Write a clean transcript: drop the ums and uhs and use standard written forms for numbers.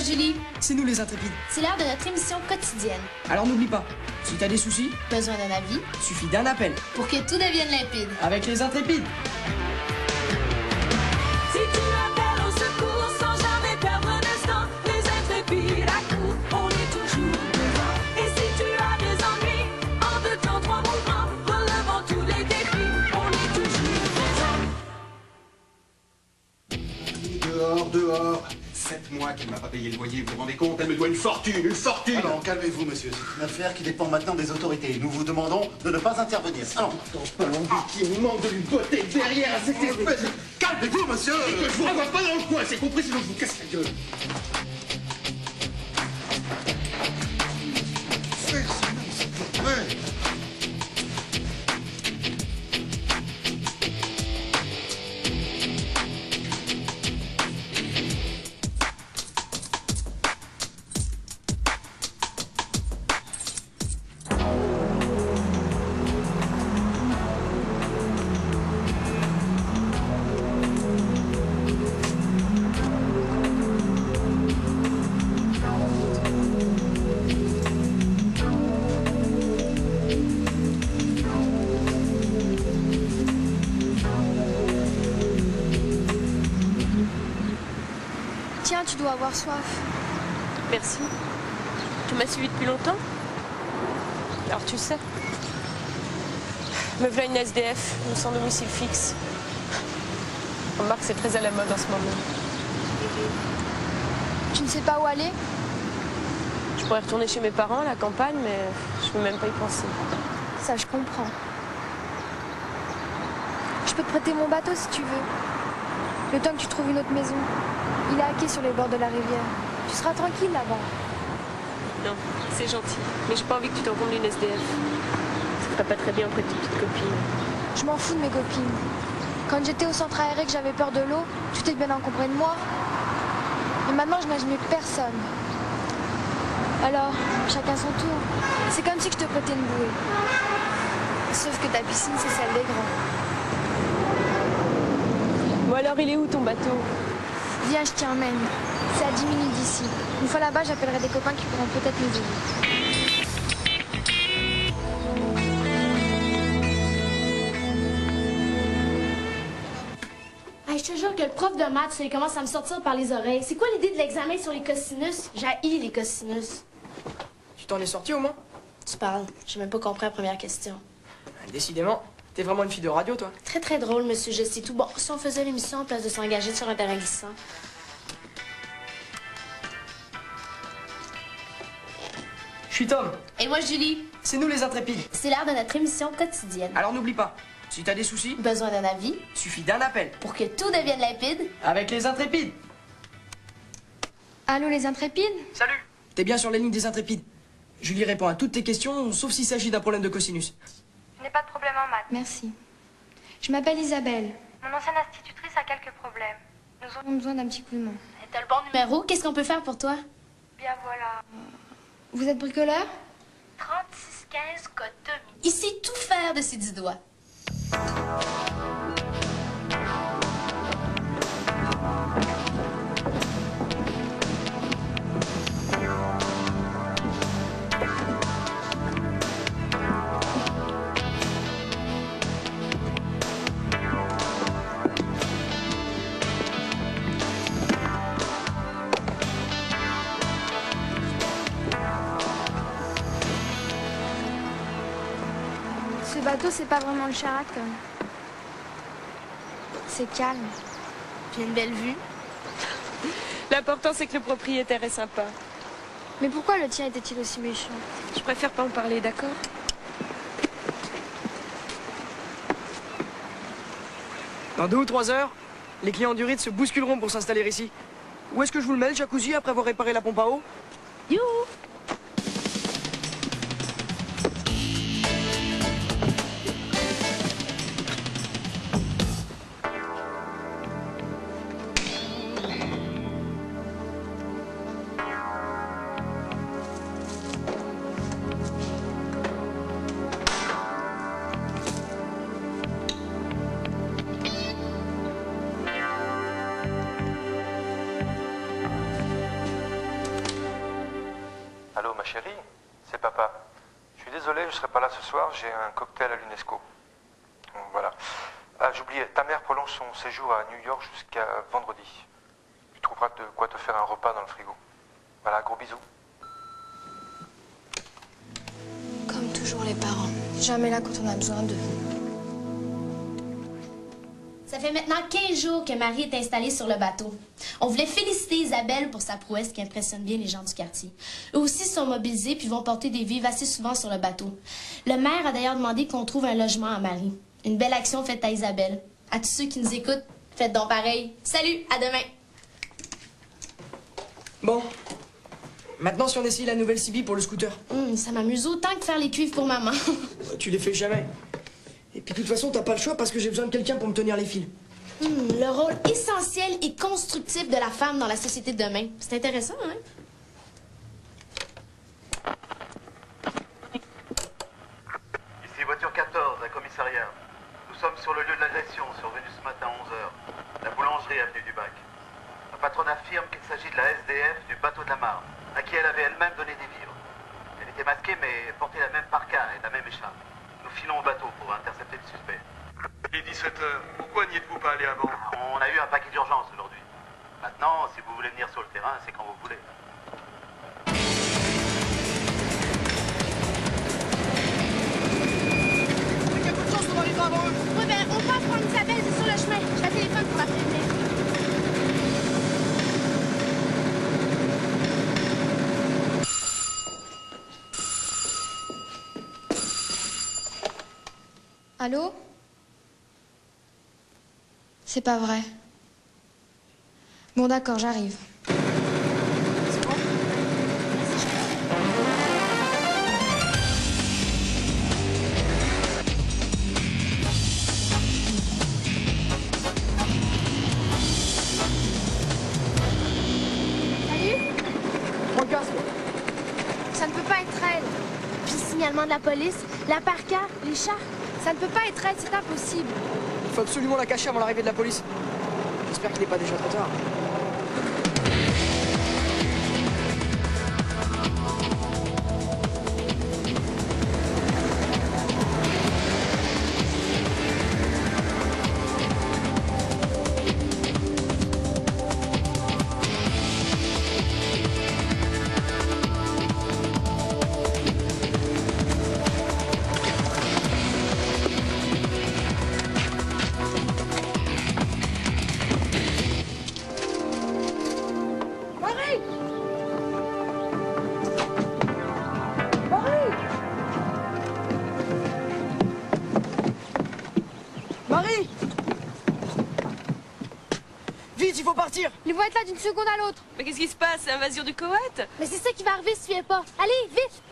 Julie. C'est nous les intrépides. C'est l'heure de notre émission quotidienne. Alors n'oublie pas, si t'as des soucis, Besoin d'un avis suffit d'un appel. pour que tout devienne limpide. Avec les intrépides. Si tu appelles au secours sans jamais perdre un instant, les intrépides à coup, on est toujours devant. Et si tu as des ennuis, en 2 temps, 3 mouvements, relevant tous les défis, on est toujours présent. Dehors, dehors. 7 mois qu'elle m'a pas payé le loyer, vous vous rendez compte? Elle me doit une fortune, une fortune! Alors, calmez-vous, monsieur. C'est une affaire qui dépend maintenant des autorités. Nous vous demandons de ne pas intervenir. Alors, Pas l'envie qui me manque de lui botter derrière à cette espèce de... calmez-vous, monsieur. Que je vous revois pas dans le coin, c'est compris, sinon je vous casse la gueule. Faire silence, s'il vous plaît. Tiens, tu dois avoir soif. Merci. Tu m'as suivi depuis longtemps? Alors tu sais. Me voilà une SDF, une sans domicile fixe. Remarque, c'est très à la mode en ce moment. Tu ne sais pas où aller? Je pourrais retourner chez mes parents à la campagne, mais je peux même pas y penser. Ça, je comprends. Je peux te prêter mon bateau si tu veux. Le temps que tu trouves une autre maison. Il est à quai sur les bords de la rivière. Tu seras tranquille là-bas. Non, c'est gentil. Mais j'ai pas envie que tu te rencontres d'une SDF. Ça ferait pas très bien auprès de tes petites copines. Je m'en fous de mes copines. Quand j'étais au centre aéré que j'avais peur de l'eau, tu t'es bien encombré de moi. Mais maintenant, je nage mieux que personne. Alors, chacun son tour. C'est comme si je te prêtais une bouée. Sauf que ta piscine, c'est celle des grands. Bon alors, il est où ton bateau? Viens, je t'y emmène. C'est à 10 minutes d'ici. Une fois là-bas, j'appellerai des copains qui pourront peut-être nous aider. Hey, je te jure que le prof de maths, il commence à me sortir par les oreilles. C'est quoi l'idée de l'examen sur les cosinus? J'haïs les cosinus. Tu t'en es sorti au moins? Tu parles. J'ai même pas compris la première question. Décidément, t'es vraiment une fille de radio, toi. Très, très drôle, monsieur, je sais tout. Bon, si on faisait l'émission en place de s'engager sur un terrain glissant. Je suis Tom. Et moi, Julie. C'est nous les intrépides. C'est l'heure de notre émission quotidienne. Alors n'oublie pas, si t'as des soucis, Besoin d'un avis suffit d'un appel. pour que tout devienne limpide. Avec les intrépides. Allô, les intrépides? Salut. T'es bien sur la ligne des intrépides. Julie répond à toutes tes questions, sauf s'il s'agit d'un problème de cosinus. Je n'ai pas de problème en maths. Merci. Je m'appelle Isabelle. Mon ancienne institutrice a quelques problèmes. Nous Nous avons besoin d'un petit coup de main. Et t'as le bon numéro. Qu'est-ce qu'on peut faire pour toi? bien voilà. Vous êtes bricoleur? 3615 code 2000. Ici, tout faire de ses 10 doigts. Ce bateau, c'est pas vraiment le Sheraton. C'est calme. Puis une belle vue. L'important, c'est que le propriétaire est sympa. Mais pourquoi le tien était-il aussi méchant? Je préfère pas en parler, d'accord? Dans 2 ou 3 heures, les clients du ride se bousculeront pour s'installer ici. Où est-ce que je vous le mets, le jacuzzi, après avoir réparé la pompe à eau? Youhou! chérie, c'est papa. Je suis désolé, je serai pas là ce soir, j'ai un cocktail à l'UNESCO. Voilà. Ah, j'oubliais, ta mère prolonge son séjour à New York jusqu'à vendredi. Tu trouveras de quoi te faire un repas dans le frigo. Voilà, gros bisous. Comme toujours les parents. Jamais là quand on a besoin d'eux. Ça fait maintenant 15 jours que Marie est installée sur le bateau. On voulait féliciter Isabelle pour sa prouesse qui impressionne bien les gens du quartier. Eux aussi sont mobilisés puis vont porter des vivres assez souvent sur le bateau. Le maire a d'ailleurs demandé qu'on trouve un logement à Marie. Une belle action faite à Isabelle. À tous ceux qui nous écoutent, faites donc pareil. Salut, à demain. Bon. Maintenant, si on essaye la nouvelle CB pour le scooter. Ça m'amuse autant que faire les cuivres pour maman. Tu les fais jamais. Et puis de toute façon, t'as pas le choix parce que j'ai besoin de quelqu'un pour me tenir les fils. Le rôle essentiel et constructif de la femme dans la société de demain. C'est intéressant, hein? Ici voiture 14, à commissariat. Nous sommes sur le lieu de l'agression, survenu ce matin à 11h. La boulangerie avenue du Bac. La patronne affirme qu'il s'agit de la SDF du bateau de la Marne, à qui elle avait elle-même donné des vivres. Elle était masquée mais portait la même parka et la même écharpe. Nous filons au bateau pour intercepter le suspect. Il est 17h, pourquoi n'y êtes-vous pas allé avant? On a eu un paquet d'urgence aujourd'hui. Maintenant, si vous voulez venir sur le terrain, c'est quand vous voulez. Il y a peu de chance qu'on arrivera avant eux. Oui, ben, on passe prendre Isabelle, c'est sur le chemin. Je la téléphone pour la prévenir. Allô? C'est pas vrai. Bon d'accord, j'arrive. Salut? Prends le casque. Ça ne peut pas être elle. Puis le signalement de la police, la parka, les chars. Ça ne peut pas être elle, c'est impossible. Il faut absolument la cacher avant l'arrivée de la police. J'espère qu'il n'est pas déjà trop tard. Marie! Vite, il faut partir! Ils vont être là d'une seconde à l'autre. Mais qu'est-ce qui se passe? Invasion du Koweït? Mais c'est ça qui va arriver si tu viens pas. Allez, vite!